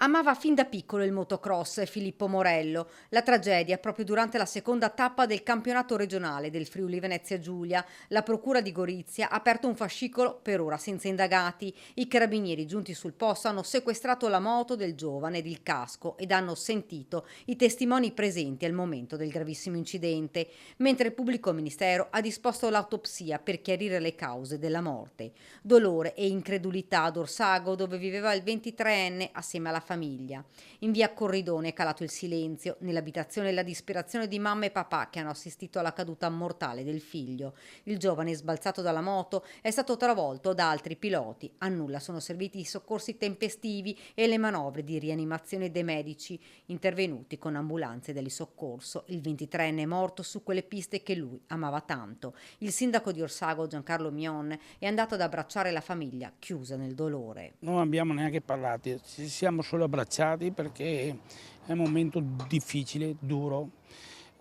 Amava fin da piccolo il motocross Filippo Morello. La tragedia proprio durante la seconda tappa del campionato regionale del Friuli Venezia Giulia. La procura di Gorizia ha aperto un fascicolo per ora senza indagati. I carabinieri giunti sul posto hanno sequestrato la moto del giovane ed il casco ed hanno sentito i testimoni presenti al momento del gravissimo incidente, mentre il pubblico ministero ha disposto l'autopsia per chiarire le cause della morte. Dolore e incredulità ad Orsago, dove viveva il 23enne assieme alla famiglia. In via Corridone è calato il silenzio, nell'abitazione la disperazione di mamma e papà che hanno assistito alla caduta mortale del figlio. Il giovane, sbalzato dalla moto, è stato travolto da altri piloti. A nulla sono serviti i soccorsi tempestivi e le manovre di rianimazione dei medici intervenuti con ambulanze del soccorso. Il 23enne è morto su quelle piste che lui amava tanto. Il sindaco di Orsago, Giancarlo Mion, è andato ad abbracciare la famiglia, chiusa nel dolore. Non abbiamo neanche parlato, ci siamo solo abbracciati perché è un momento difficile, duro.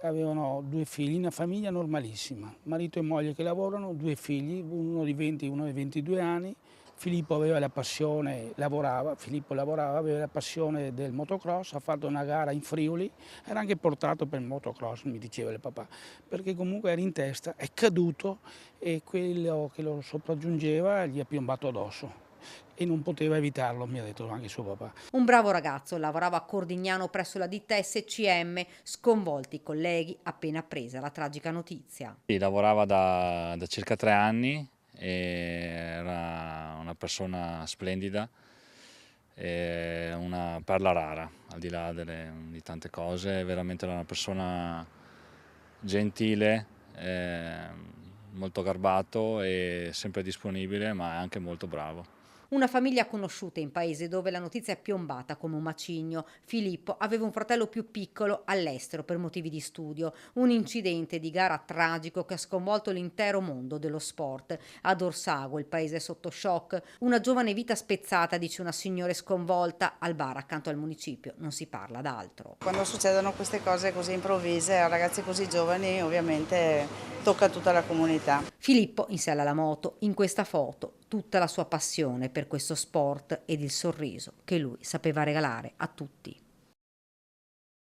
Avevano due figli, una famiglia normalissima, marito e moglie che lavorano, due figli, uno di 20 e uno di 22 anni. Filippo aveva la passione, aveva la passione del motocross, ha fatto una gara in Friuli, era anche portato per il motocross, mi diceva il papà, perché comunque era in testa, è caduto e quello che lo sopraggiungeva gli ha piombato addosso e non poteva evitarlo, mi ha detto anche suo papà. Un bravo ragazzo, lavorava a Cordignano presso la ditta SCM, sconvolti i colleghi appena appresa la tragica notizia. Sì, lavorava da circa 3 anni, era una persona splendida, una perla rara, al di là di tante cose, veramente era una persona gentile, molto garbato e sempre disponibile, ma anche molto bravo. Una famiglia conosciuta in paese dove la notizia è piombata come un macigno. Filippo aveva un fratello più piccolo all'estero per motivi di studio. Un incidente di gara tragico che ha sconvolto l'intero mondo dello sport. Ad Orsago il paese è sotto shock. Una giovane vita spezzata, dice una signora sconvolta. Al bar accanto al municipio non si parla d'altro. Quando succedono queste cose così improvvise a ragazzi così giovani, ovviamente tocca a tutta la comunità. Filippo in sella alla moto, in questa foto, tutta la sua passione per questo sport ed il sorriso che lui sapeva regalare a tutti.